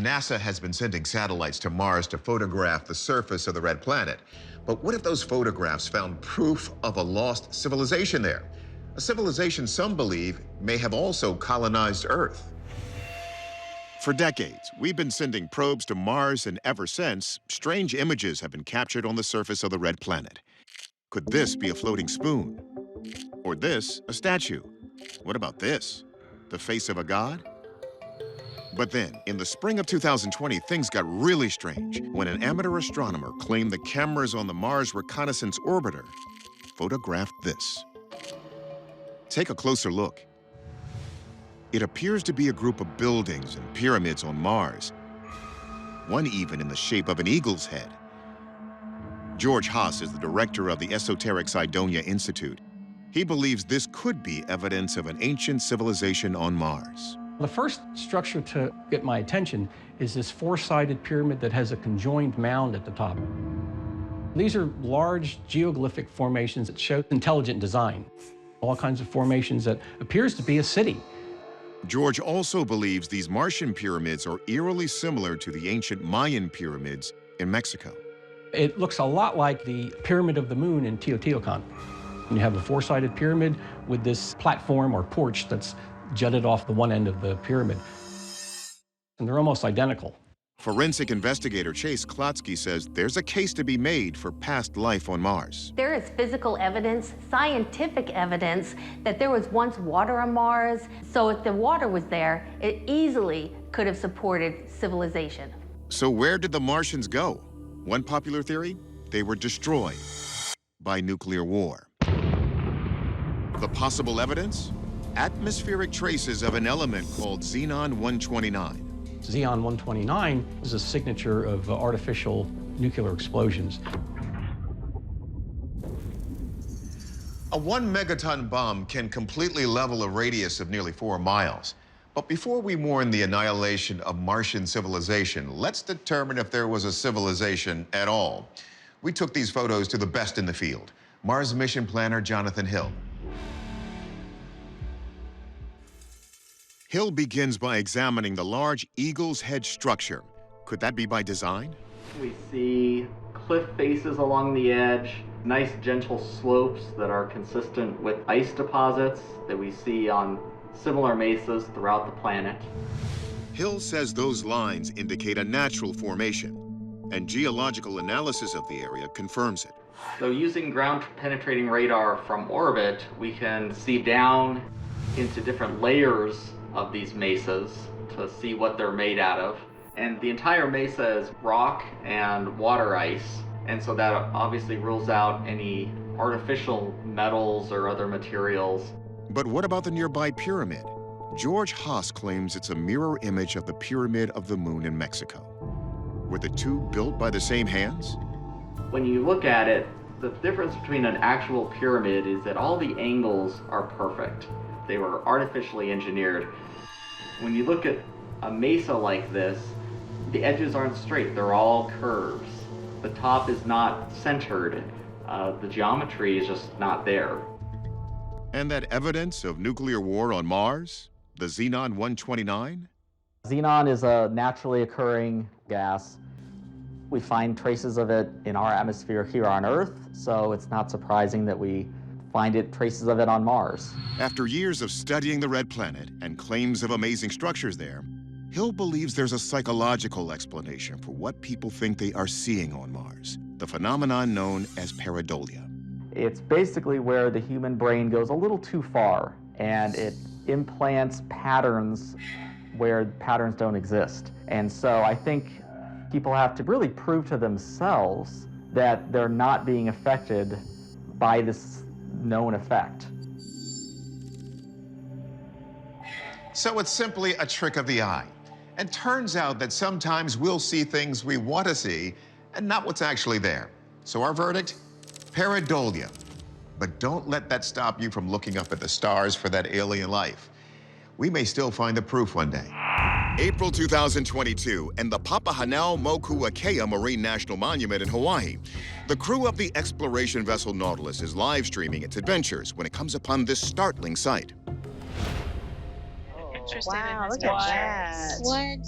NASA has been sending satellites to Mars to photograph the surface of the red planet. But what if those photographs found proof of a lost civilization there? A civilization some believe may have also colonized Earth. For decades, we've been sending probes to Mars, and ever since, strange images have been captured on the surface of the red planet. Could this be a floating spoon? Or this, a statue? What about this? The face of a god? But then, in the spring of 2020, things got really strange when an amateur astronomer claimed the cameras on the Mars Reconnaissance Orbiter photographed this. Take a closer look. It appears to be a group of buildings and pyramids on Mars, one even in the shape of an eagle's head. George Haas is the director of the Esoteric Cydonia Institute. He believes this could be evidence of an ancient civilization on Mars. The first structure to get my attention is this four-sided pyramid that has a conjoined mound at the top. These are large geoglyphic formations that show intelligent design. All kinds of formations that appears to be a city. George also believes these Martian pyramids are eerily similar to the ancient Mayan pyramids in Mexico. It looks a lot like the Pyramid of the Moon in Teotihuacan. You have a four-sided pyramid with this platform or porch that's jutted off the one end of the pyramid. And they're almost identical. Forensic investigator Chase Klotsky says there's a case to be made for past life on Mars. There is physical evidence, scientific evidence, that there was once water on Mars. So if the water was there, it easily could have supported civilization. So where did the Martians go? One popular theory, they were destroyed by nuclear war. The possible evidence? Atmospheric traces of an element called xenon-129. Xenon-129 is a signature of artificial nuclear explosions. A 1-megaton bomb can completely level a radius of nearly 4 miles. But before we mourn the annihilation of Martian civilization, let's determine if there was a civilization at all. We took these photos to the best in the field, Mars mission planner Jonathan Hill. Hill begins by examining the large eagle's head structure. Could that be by design? We see cliff faces along the edge, nice gentle slopes that are consistent with ice deposits that we see on similar mesas throughout the planet. Hill says those lines indicate a natural formation, and geological analysis of the area confirms it. So using ground-penetrating radar from orbit, we can see down into different layers of these mesas to see what they're made out of. And the entire mesa is rock and water ice, and so that obviously rules out any artificial metals or other materials. But what about the nearby pyramid? George Haas claims it's a mirror image of the Pyramid of the Moon in Mexico. Were the two built by the same hands? When you look at it, the difference between an actual pyramid is that all the angles are perfect. They were artificially engineered. When you look at a mesa like this, the edges aren't straight, they're all curves. The top is not centered. The geometry is just not there. And that evidence of nuclear war on Mars? The xenon-129? Xenon is a naturally occurring gas. We find traces of it in our atmosphere here on Earth, so it's not surprising that we find traces of it on Mars. After years of studying the red planet and claims of amazing structures there, Hill believes there's a psychological explanation for what people think they are seeing on Mars, the phenomenon known as pareidolia. It's basically where the human brain goes a little too far, and it implants patterns where patterns don't exist. And so I think people have to really prove to themselves that they're not being affected by this known effect. So it's simply a trick of the eye. And turns out that sometimes we'll see things we want to see and not what's actually there. So our verdict? Pareidolia. But don't let that stop you from looking up at the stars for that alien life. We may still find the proof one day. April 2022, and the Papahanaumokuakea Marine National Monument in Hawaii. The crew of the exploration vessel Nautilus is live streaming its adventures when it comes upon this startling sight. Interesting. Wow, look at that. What?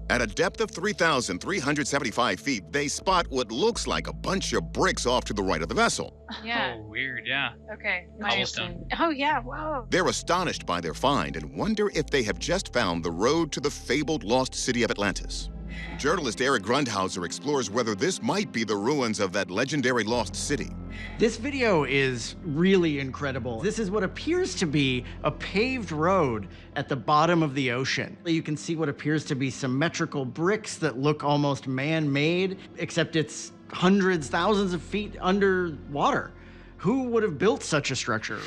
At a depth of 3,375 feet, they spot what looks like a bunch of bricks off to the right of the vessel. Yeah. Oh, weird, yeah. Okay. Cobblestone. Oh, yeah. Whoa. They're astonished by their find and wonder if they have just found the road to the fabled lost city of Atlantis. Journalist Eric Grundhauser explores whether this might be the ruins of that legendary lost city. This video is really incredible. This is what appears to be a paved road at the bottom of the ocean. You can see what appears to be symmetrical bricks that look almost man-made, except it's hundreds, thousands of feet underwater. Who would have built such a structure?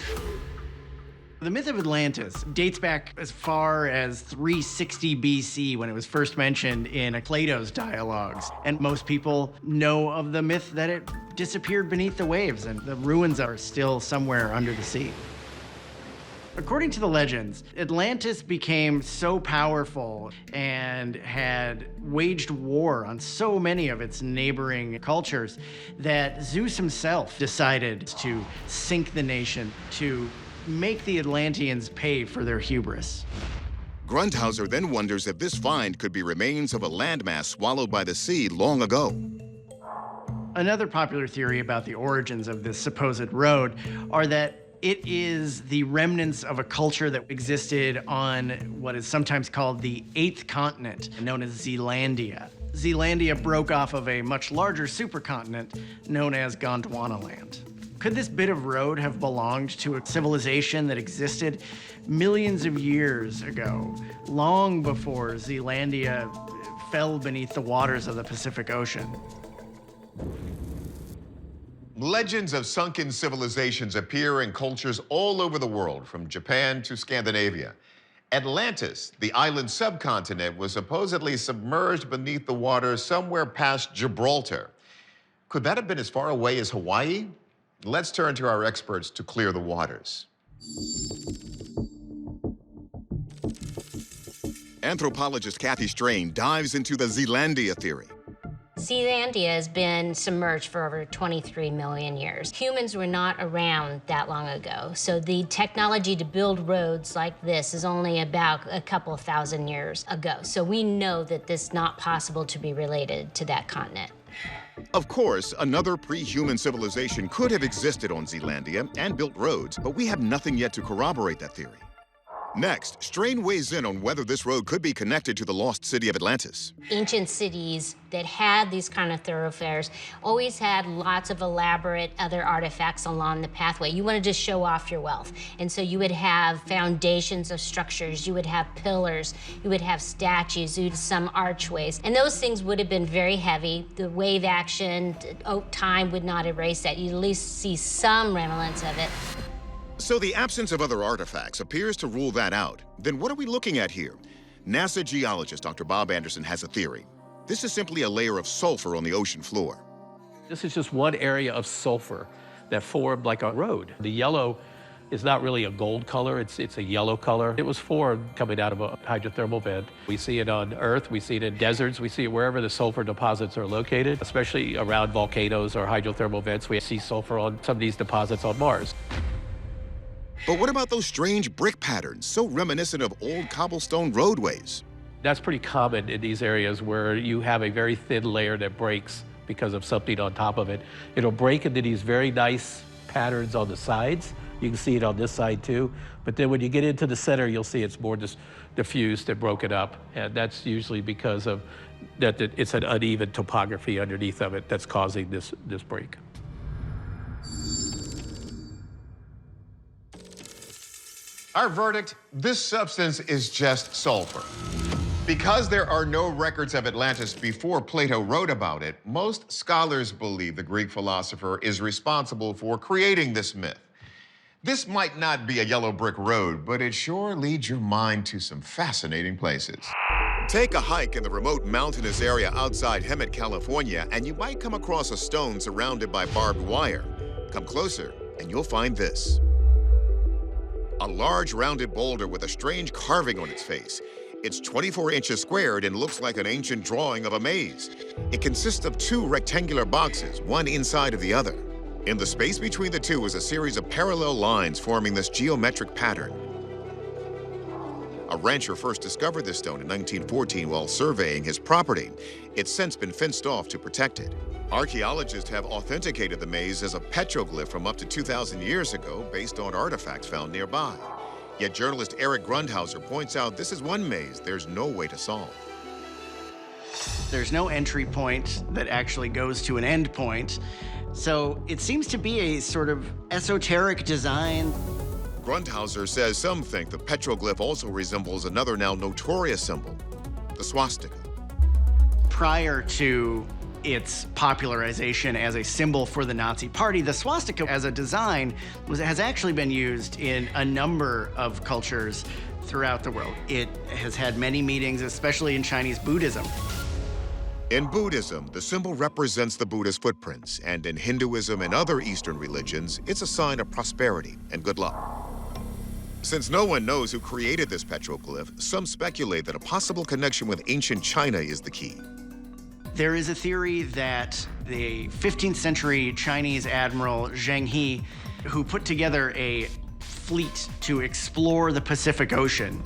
The myth of Atlantis dates back as far as 360 BC when it was first mentioned in Plato's dialogues. And most people know of the myth that it disappeared beneath the waves and the ruins are still somewhere under the sea. According to the legends, Atlantis became so powerful and had waged war on so many of its neighboring cultures that Zeus himself decided to sink the nation, to make the Atlanteans pay for their hubris. Grundhauser then wonders if this find could be remains of a landmass swallowed by the sea long ago. Another popular theory about the origins of this supposed road are that it is the remnants of a culture that existed on what is sometimes called the 8th continent, known as Zealandia. Zealandia broke off of a much larger supercontinent known as Gondwanaland. Could this bit of road have belonged to a civilization that existed millions of years ago, long before Zealandia fell beneath the waters of the Pacific Ocean? Legends of sunken civilizations appear in cultures all over the world, from Japan to Scandinavia. Atlantis, the island subcontinent, was supposedly submerged beneath the water somewhere past Gibraltar. Could that have been as far away as Hawaii? Let's turn to our experts to clear the waters. Anthropologist Kathy Strain dives into the Zealandia theory. Zealandia has been submerged for over 23 million years. Humans were not around that long ago, so the technology to build roads like this is only about a couple thousand years ago. So we know that this is not possible to be related to that continent. Of course, another pre-human civilization could have existed on Zealandia and built roads, but we have nothing yet to corroborate that theory. Next, Strain weighs in on whether this road could be connected to the lost city of Atlantis. Ancient cities that had these kind of thoroughfares always had lots of elaborate other artifacts along the pathway. You want to just show off your wealth. And so you would have foundations of structures, you would have pillars, you would have statues, you'd have some archways. And those things would have been very heavy. The wave action, time would not erase that. You'd at least see some remnants of it. So the absence of other artifacts appears to rule that out. Then what are we looking at here? NASA geologist Dr. Bob Anderson has a theory. This is simply a layer of sulfur on the ocean floor. This is just one area of sulfur that formed like a road. The yellow is not really a gold color, it's a yellow color. It was formed coming out of a hydrothermal vent. We see it on Earth, we see it in deserts, we see it wherever the sulfur deposits are located, especially around volcanoes or hydrothermal vents. We see sulfur on some of these deposits on Mars. But what about those strange brick patterns, so reminiscent of old cobblestone roadways? That's pretty common in these areas where you have a very thin layer that breaks because of something on top of it. It'll break into these very nice patterns on the sides. You can see it on this side too. But then when you get into the center, you'll see it's more just diffused and broken up. And that's usually because of that it's an uneven topography underneath of it that's causing this break. Our verdict, this substance is just sulfur. Because there are no records of Atlantis before Plato wrote about it, most scholars believe the Greek philosopher is responsible for creating this myth. This might not be a yellow brick road, but it sure leads your mind to some fascinating places. Take a hike in the remote mountainous area outside Hemet, California, and you might come across a stone surrounded by barbed wire. Come closer, and you'll find this. A large rounded boulder with a strange carving on its face. It's 24 inches squared and looks like an ancient drawing of a maze. It consists of two rectangular boxes, one inside of the other. In the space between the two is a series of parallel lines forming this geometric pattern. A rancher first discovered this stone in 1914 while surveying his property. It's since been fenced off to protect it. Archaeologists have authenticated the maze as a petroglyph from up to 2,000 years ago based on artifacts found nearby. Yet journalist Eric Grundhauser points out this is one maze there's no way to solve. There's no entry point that actually goes to an end point. So it seems to be a sort of esoteric design. Grundhauser says some think the petroglyph also resembles another now notorious symbol, the swastika. Prior to its popularization as a symbol for the Nazi Party, the swastika as a design has actually been used in a number of cultures throughout the world. It has had many meanings, especially in Chinese Buddhism. In Buddhism, the symbol represents the Buddha's footprints, and in Hinduism and other Eastern religions, it's a sign of prosperity and good luck. Since no one knows who created this petroglyph, some speculate that a possible connection with ancient China is the key. There is a theory that the 15th century Chinese admiral Zheng He, who put together a fleet to explore the Pacific Ocean,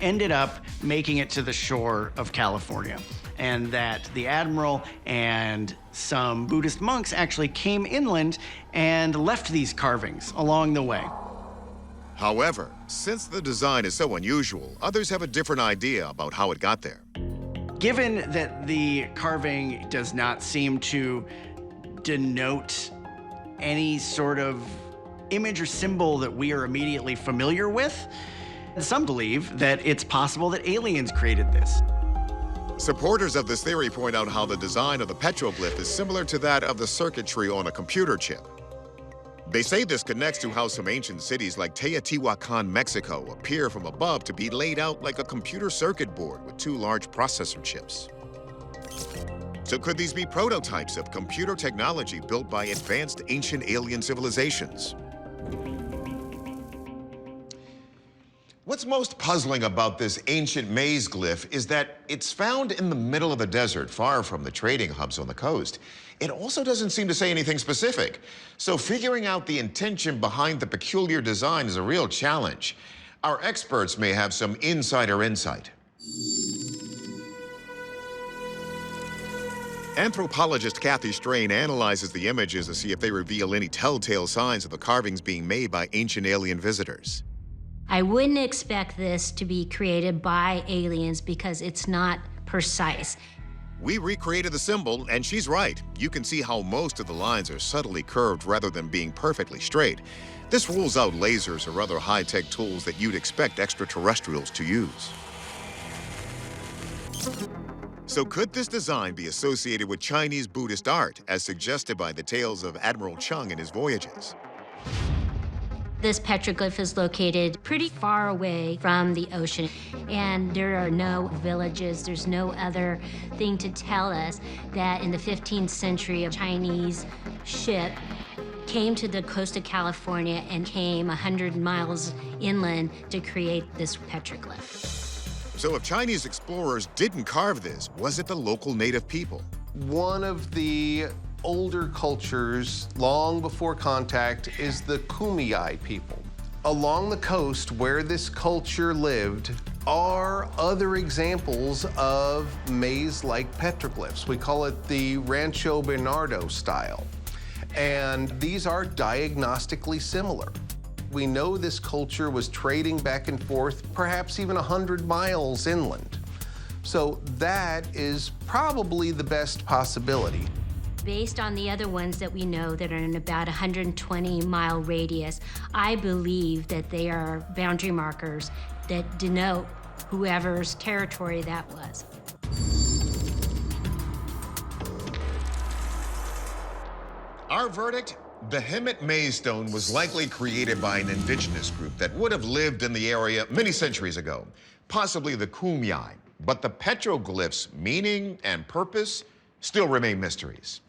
ended up making it to the shore of California. And that the admiral and some Buddhist monks actually came inland and left these carvings along the way. However, since the design is so unusual, others have a different idea about how it got there. Given that the carving does not seem to denote any sort of image or symbol that we are immediately familiar with, some believe that it's possible that aliens created this. Supporters of this theory point out how the design of the petroglyph is similar to that of the circuitry on a computer chip. They say this connects to how some ancient cities like Teotihuacan, Mexico, appear from above to be laid out like a computer circuit board with two large processor chips. So could these be prototypes of computer technology built by advanced ancient alien civilizations? What's most puzzling about this ancient maze glyph is that it's found in the middle of the desert, far from the trading hubs on the coast. It also doesn't seem to say anything specific. So figuring out the intention behind the peculiar design is a real challenge. Our experts may have some insider insight. Anthropologist Kathy Strain analyzes the images to see if they reveal any telltale signs of the carvings being made by ancient alien visitors. I wouldn't expect this to be created by aliens because it's not precise. We recreated the symbol, and she's right. You can see how most of the lines are subtly curved rather than being perfectly straight. This rules out lasers or other high-tech tools that you'd expect extraterrestrials to use. So could this design be associated with Chinese Buddhist art, as suggested by the tales of Admiral Chung and his voyages? This petroglyph is located pretty far away from the ocean, and there are no villages, there's no other thing to tell us that in the 15th century a Chinese ship came to the coast of California and came 100 miles inland to create this petroglyph. So if Chinese explorers didn't carve this, was it the local native people? One of the older cultures, long before contact, is the Kumeyaay people. Along the coast where this culture lived are other examples of maze-like petroglyphs. We call it the Rancho Bernardo style. And these are diagnostically similar. We know this culture was trading back and forth, perhaps even 100 miles inland. So that is probably the best possibility. Based on the other ones that we know that are in about 120-mile radius, I believe that they are boundary markers that denote whoever's territory that was. Our verdict? The Hemet Maze Stone was likely created by an indigenous group that would have lived in the area many centuries ago, possibly the Kumeyaay. But the petroglyph's meaning and purpose still remain mysteries.